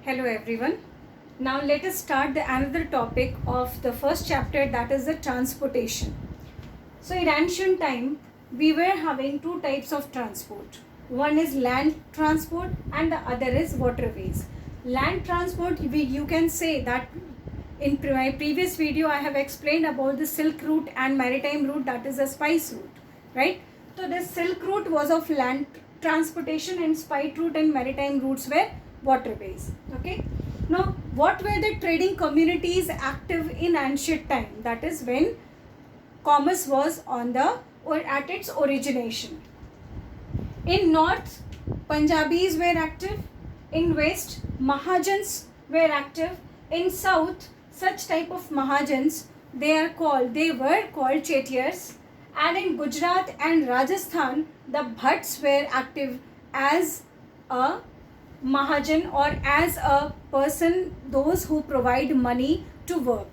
Hello everyone. Now let us start the another topic of the first chapter, that is the transportation. So in ancient time we were having two types of transport. One is land transport and the other is waterways. Land transport, you can say that in my previous video I have explained about the Silk route and maritime route, that is the spice route, right? So the Silk route was of land transportation and spice route and maritime routes were waterways. Okay. Now what were the trading communities active in ancient time? That is when commerce was on the or at its origination. In north, Punjabis were active. In west, Mahajans were active. In south, such type of Mahajans, they were called Chetiyars. And in Gujarat and Rajasthan, the Bhatts were active as a Mahajan or as a person, those who provide money to work.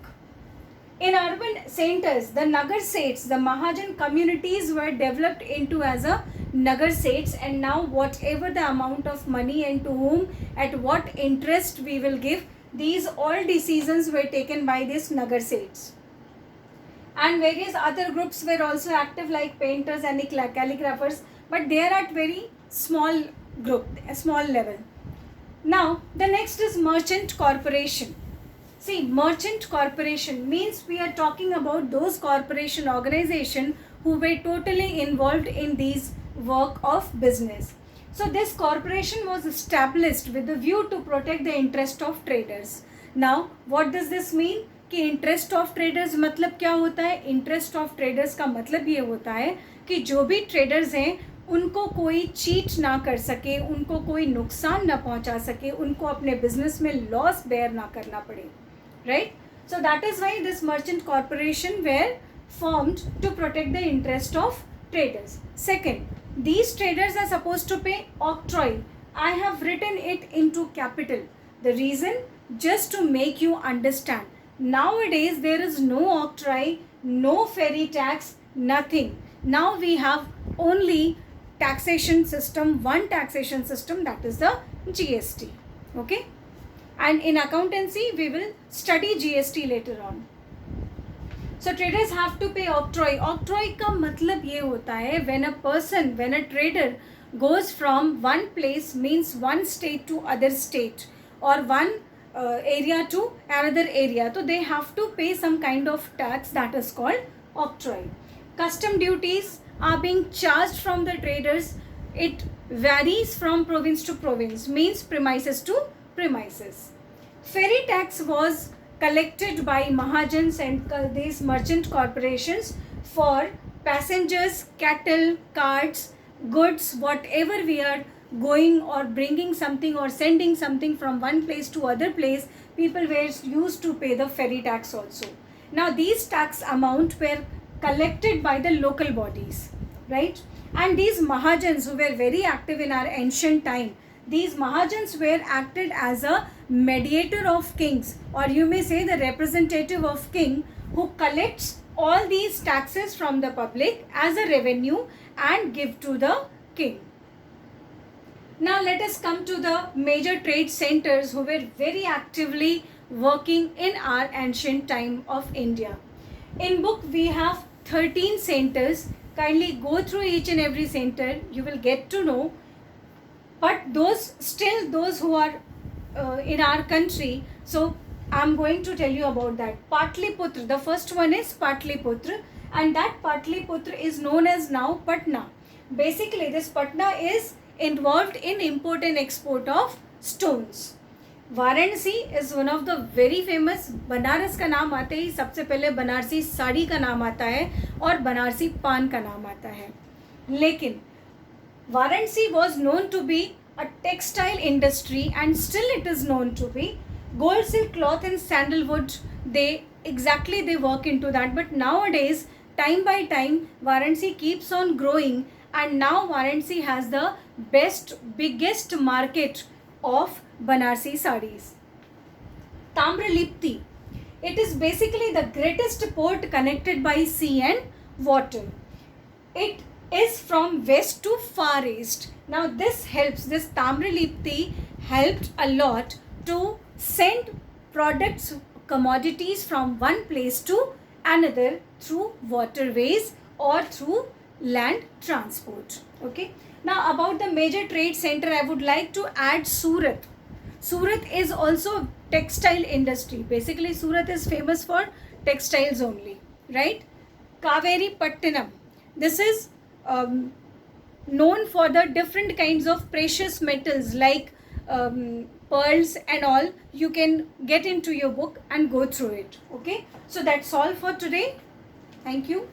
In urban centers, the Nagar Seths, the Mahajan communities were developed into as a Nagar Seths, and now whatever the amount of money and to whom, at what interest we will give, these all decisions were taken by this Nagar Seths. And various other groups were also active like painters and calligraphers, but they are at very small group, a small level. Now the next is merchant corporation. See, merchant corporation means we are talking about those corporation organization who were totally involved in these work of business. So this corporation was established with the view to protect the interest of traders. Now what does this mean? कि interest of traders मतलब क्या होता है? Interest of traders का मतलब ये होता है कि जो भी ट्रेडर्स हैं उनको कोई चीट ना कर सके, उनको कोई नुकसान ना पहुंचा सके, उनको अपने बिजनेस में लॉस बेयर ना करना पड़े. Right? So that is why this merchant corporation were formed to protect the interest of traders. Second, these traders are supposed to pay octroi. I have written it into capital. The reason, just to make you understand. Nowadays there is no octroi, no ferry tax, nothing. Now we have only taxation system, one taxation system, that is the GST. Okay? And in accountancy we will study GST later on. So traders have to pay octroi. Octroi का मतलब ये होता है when a trader goes from one place, means one state to other state or one area to another area, so they have to pay some kind of tax, that is called octroi. Custom duties are being charged from the traders. It varies from province to province, means premises to premises. Ferry tax was collected by Mahajans and these merchant corporations for passengers, cattle, carts, goods, whatever we are going or bringing something or sending something from one place to other place, people were used to pay the ferry tax also. Now these tax amount were collected by the local bodies, right? And these Mahajans who were very active in our ancient time, these Mahajans were acted as a mediator of kings, or you may say the representative of king, who collects all these taxes from the public as a revenue and give to the king. Now let us come to the major trade centers who were very actively working in our ancient time of India. In book we have 13 centers. Kindly go through each and every center, you will get to know. But those who are in our country, so I'm going to tell you about that. Patliputra, the first one is Patliputra, and that Patliputra is known as now Patna. Basically this Patna is involved in import and export of stones. Varanasi is one of the very famous. Banaras का नाम आते ही सबसे पहले बनारसी साड़ी का नाम आता है और बनारसी पान का नाम आता है. लेकिन Varanasi was known to be a textile industry, and still it is known to be. Gold, silk cloth and sandalwood, they work into that. But nowadays, time by time, Varanasi keeps on growing, and now Varanasi has the biggest market of Banarsi sarees. Tamralipti, it is basically the greatest port connected by sea and water. It is from west to far east. Now this Tamralipti helped a lot to send products, commodities from one place to another through waterways or through land transport. Okay. Now about the major trade center, I would like to add Surat. Surat is also textile industry. Basically, Surat is famous for textiles only, right? Kaveri Pattinam. This is known for the different kinds of precious metals like pearls and all. You can get into your book and go through it. Okay. So that's all for today. Thank you.